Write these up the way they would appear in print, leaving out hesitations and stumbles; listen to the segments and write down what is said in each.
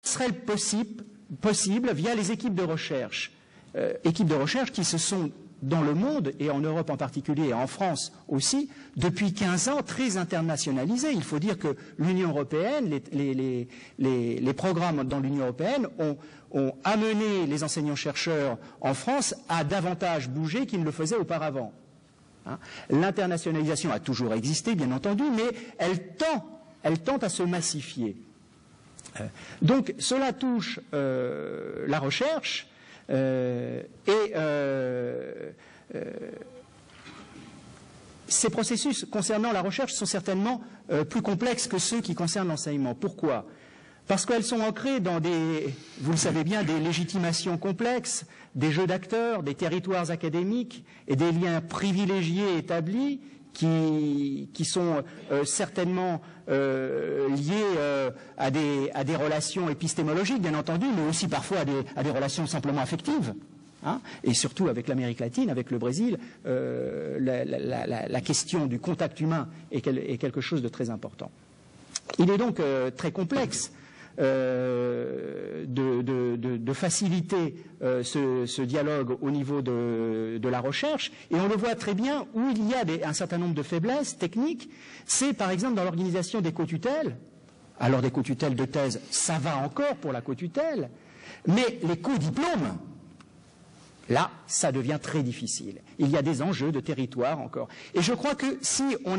serait possible via les équipes de recherche qui se sont dans le monde, et en Europe en particulier, et en France aussi, depuis 15 ans, très internationalisées. Il faut dire que l'Union européenne, les programmes dans l'Union européenne ont amené les enseignants-chercheurs en France à davantage bouger qu'ils ne le faisaient auparavant. Hein. L'internationalisation a toujours existé, bien entendu, mais elle tend à se massifier. Donc cela touche la recherche, ces processus concernant la recherche sont certainement plus complexes que ceux qui concernent l'enseignement. Pourquoi? Parce qu'elles sont ancrées dans vous le savez bien, des légitimations complexes, des jeux d'acteurs, des territoires académiques et des liens privilégiés établis qui sont certainement liés à des relations épistémologiques, bien entendu, mais aussi parfois à des relations simplement affectives. Hein, et surtout avec l'Amérique latine, avec le Brésil, la question du contact humain est quelque chose de très important. Il est donc très complexe de faciliter ce dialogue au niveau de la recherche, et on le voit très bien où il y a un certain nombre de faiblesses techniques. C'est par exemple dans l'organisation des co-tutelles. Alors des co-tutelles de thèse, ça va encore pour la co-tutelle, mais les co-diplômes, là, ça devient très difficile. Il y a des enjeux de territoire encore. Et je crois que si on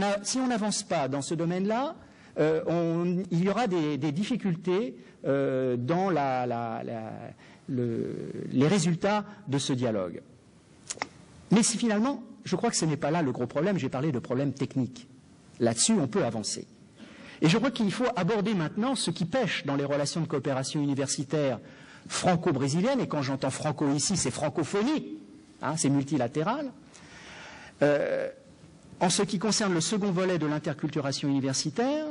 n'avance pas dans ce domaine-là, il y aura des difficultés dans les résultats de ce dialogue. Mais si finalement, je crois que ce n'est pas là le gros problème, j'ai parlé de problèmes techniques. Là-dessus, on peut avancer. Et je crois qu'il faut aborder maintenant ce qui pêche dans les relations de coopération universitaire franco-brésilienne, et quand j'entends franco ici, c'est francophonie, hein, c'est multilatéral. En ce qui concerne le second volet de l'interculturation universitaire,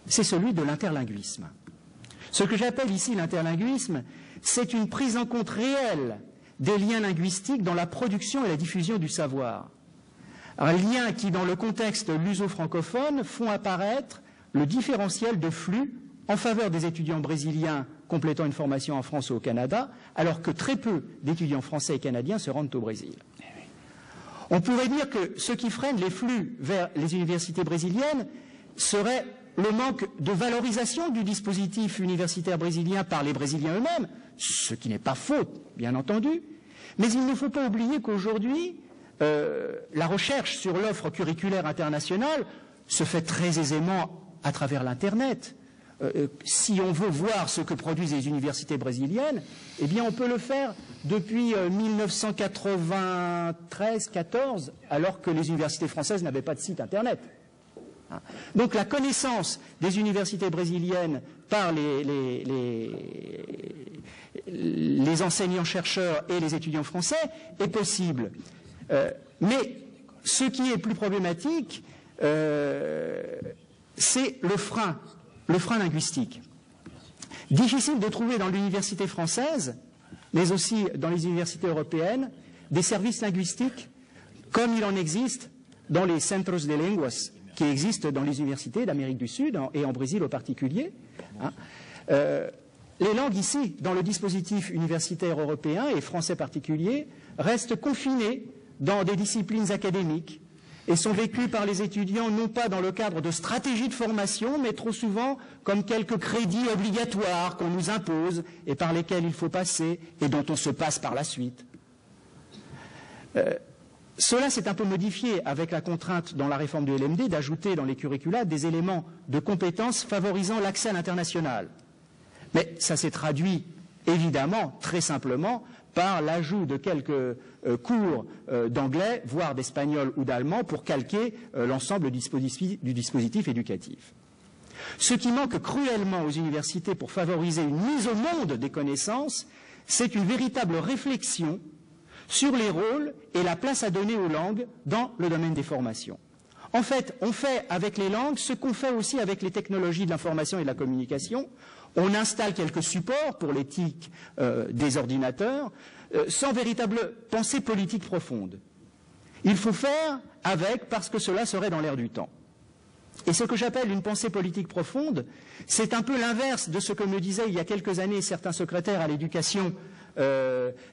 c'est celui de l'interlinguisme. Ce que j'appelle ici l'interlinguisme, c'est une prise en compte réelle des liens linguistiques dans la production et la diffusion du savoir. Un lien qui, dans le contexte luso-francophone, font apparaître le différentiel de flux en faveur des étudiants brésiliens complétant une formation en France ou au Canada, alors que très peu d'étudiants français et canadiens se rendent au Brésil. On pourrait dire que ce qui freine les flux vers les universités brésiliennes serait le manque de valorisation du dispositif universitaire brésilien par les Brésiliens eux-mêmes, ce qui n'est pas faux, bien entendu, mais il ne faut pas oublier qu'aujourd'hui, la recherche sur l'offre curriculaire internationale se fait très aisément à travers l'Internet. Si on veut voir ce que produisent les universités brésiliennes, eh bien on peut le faire depuis 1993-14, alors que les universités françaises n'avaient pas de site Internet. Donc la connaissance des universités brésiliennes par les enseignants-chercheurs et les étudiants français est possible. Mais ce qui est plus problématique, c'est le frein linguistique. Difficile de trouver dans l'université française, mais aussi dans les universités européennes, des services linguistiques comme il en existe dans les centros de lenguas qui existent dans les universités d'Amérique du Sud et en Brésil en particulier. Hein. Les langues ici, dans le dispositif universitaire européen et français particulier, restent confinées dans des disciplines académiques et sont vécues par les étudiants non pas dans le cadre de stratégies de formation, mais trop souvent comme quelques crédits obligatoires qu'on nous impose et par lesquels il faut passer et dont on se passe par la suite. Cela s'est un peu modifié avec la contrainte dans la réforme du LMD d'ajouter dans les curricula des éléments de compétences favorisant l'accès à l'international. Mais ça s'est traduit évidemment, très simplement, par l'ajout de quelques cours d'anglais, voire d'espagnol ou d'allemand, pour calquer l'ensemble du dispositif éducatif. Ce qui manque cruellement aux universités pour favoriser une mise au monde des connaissances, c'est une véritable réflexion sur les rôles et la place à donner aux langues dans le domaine des formations. En fait, on fait avec les langues ce qu'on fait aussi avec les technologies de l'information et de la communication. On installe quelques supports pour l'éthique des ordinateurs, sans véritable pensée politique profonde. Il faut faire avec parce que cela serait dans l'air du temps. Et ce que j'appelle une pensée politique profonde, c'est un peu l'inverse de ce que me disaient il y a quelques années certains secrétaires à l'éducation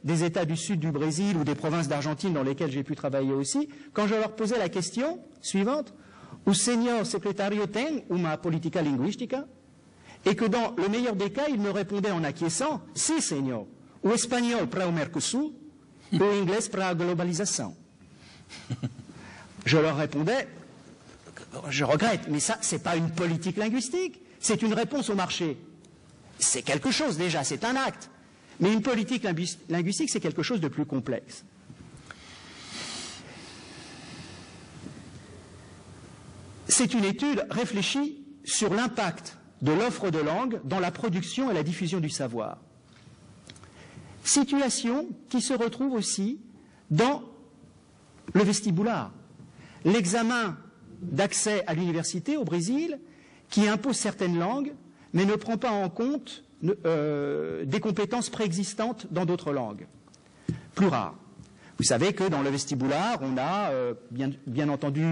des États du sud du Brésil ou des provinces d'Argentine dans lesquelles j'ai pu travailler aussi, quand je leur posais la question suivante, « O senhor secretario tem uma política linguística ?» et que dans le meilleur des cas, ils me répondaient en acquiesçant, « Si, senhor, o espanhol para o Mercosul, o inglês para a globalização. » Je leur répondais, je regrette, mais ça, c'est pas une politique linguistique, c'est une réponse au marché. C'est quelque chose déjà, c'est un acte. Mais une politique linguistique, c'est quelque chose de plus complexe. C'est une étude réfléchie sur l'impact de l'offre de langue dans la production et la diffusion du savoir. Situation qui se retrouve aussi dans le vestibular, l'examen d'accès à l'université au Brésil, qui impose certaines langues, mais ne prend pas en compte des compétences préexistantes dans d'autres langues, plus rares. Vous savez que dans le vestibular, on a bien entendu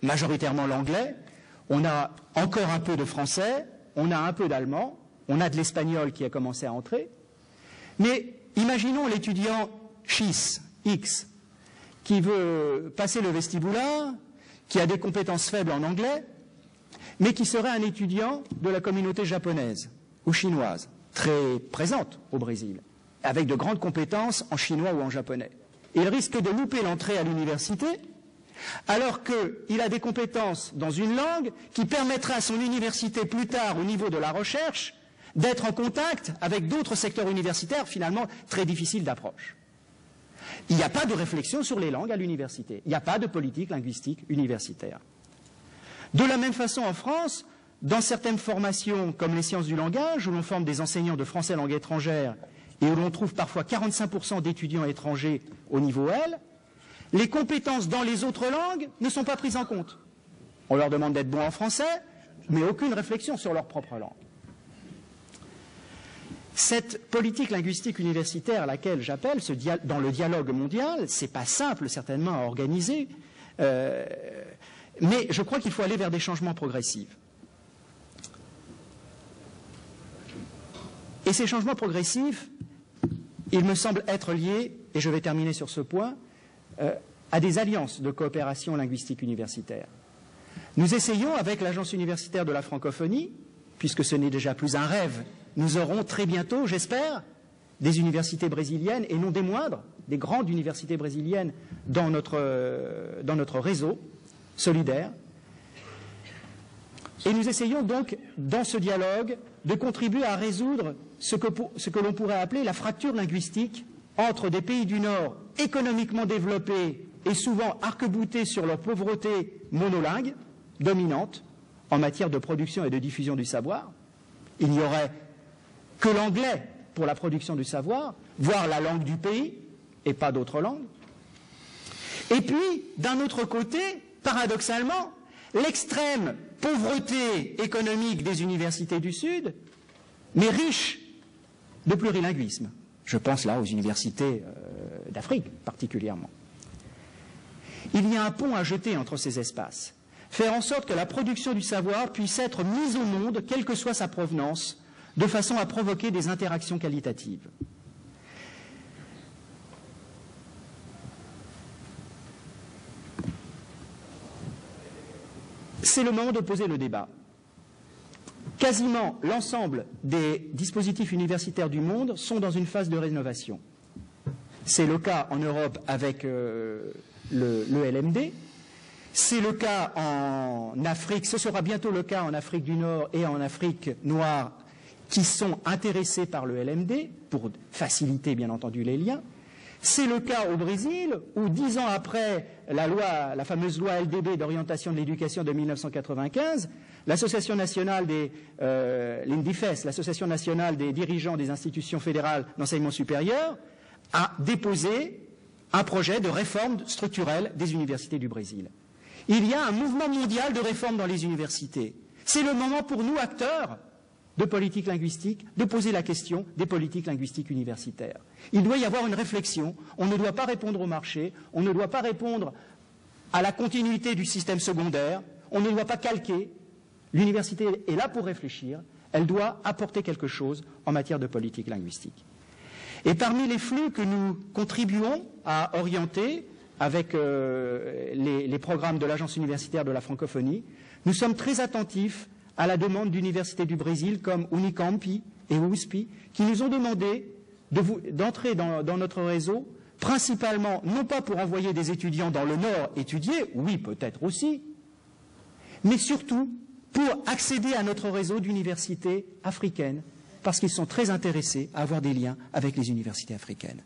majoritairement l'anglais, on a encore un peu de français, on a un peu d'allemand, on a de l'espagnol qui a commencé à entrer, mais imaginons l'étudiant X, qui veut passer le vestibular, qui a des compétences faibles en anglais, mais qui serait un étudiant de la communauté japonaise ou chinoise, très présente au Brésil, avec de grandes compétences en chinois ou en japonais. Il risque de louper l'entrée à l'université, alors qu'il a des compétences dans une langue qui permettra à son université plus tard, au niveau de la recherche, d'être en contact avec d'autres secteurs universitaires finalement très difficiles d'approche. Il n'y a pas de réflexion sur les langues à l'université. Il n'y a pas de politique linguistique universitaire. De la même façon, en France, dans certaines formations comme les sciences du langage, où l'on forme des enseignants de français langue étrangère et où l'on trouve parfois 45% d'étudiants étrangers au niveau L, les compétences dans les autres langues ne sont pas prises en compte. On leur demande d'être bons en français, mais aucune réflexion sur leur propre langue. Cette politique linguistique universitaire à laquelle j'appelle, dans le dialogue mondial, c'est pas simple certainement à organiser, mais je crois qu'il faut aller vers des changements progressifs. Et ces changements progressifs, ils me semblent être liés, et je vais terminer sur ce point, à des alliances de coopération linguistique universitaire. Nous essayons, avec l'Agence universitaire de la francophonie, puisque ce n'est déjà plus un rêve, nous aurons très bientôt, j'espère, des universités brésiliennes, et non des moindres, des grandes universités brésiliennes dans notre réseau solidaire. Et nous essayons donc, dans ce dialogue, de contribuer à résoudre ce que l'on pourrait appeler la fracture linguistique entre des pays du Nord économiquement développés et souvent arc-boutés sur leur pauvreté monolingue, dominante, en matière de production et de diffusion du savoir. Il n'y aurait que l'anglais pour la production du savoir, voire la langue du pays, et pas d'autres langues. Et puis, d'un autre côté, paradoxalement, l'extrême pauvreté économique des universités du Sud, mais riche de plurilinguisme. Je pense là aux universités d'Afrique particulièrement. Il y a un pont à jeter entre ces espaces. Faire en sorte que la production du savoir puisse être mise au monde, quelle que soit sa provenance, de façon à provoquer des interactions qualitatives. C'est le moment de poser le débat. Quasiment l'ensemble des dispositifs universitaires du monde sont dans une phase de rénovation. C'est le cas en Europe avec le LMD. C'est le cas en Afrique, ce sera bientôt le cas en Afrique du Nord et en Afrique noire qui sont intéressés par le LMD pour faciliter bien entendu les liens. C'est le cas au Brésil où 10 ans après la fameuse loi LDB d'orientation de l'éducation de 1995, l'association nationale l'INDIFES, l'association nationale des dirigeants des institutions fédérales d'enseignement supérieur, a déposé un projet de réforme structurelle des universités du Brésil. Il y a un mouvement mondial de réforme dans les universités. C'est le moment pour nous, acteurs de politique linguistique, de poser la question des politiques linguistiques universitaires. Il doit y avoir une réflexion. On ne doit pas répondre au marché, on ne doit pas répondre à la continuité du système secondaire, on ne doit pas calquer. L'université est là pour réfléchir, elle doit apporter quelque chose en matière de politique linguistique. Et parmi les flux que nous contribuons à orienter avec les programmes de l'Agence universitaire de la francophonie, nous sommes très attentifs à la demande d'universités du Brésil comme Unicamp et USP, qui nous ont demandé d'entrer dans notre réseau, principalement, non pas pour envoyer des étudiants dans le Nord étudier, oui, peut-être aussi, mais surtout pour accéder à notre réseau d'universités africaines, parce qu'ils sont très intéressés à avoir des liens avec les universités africaines.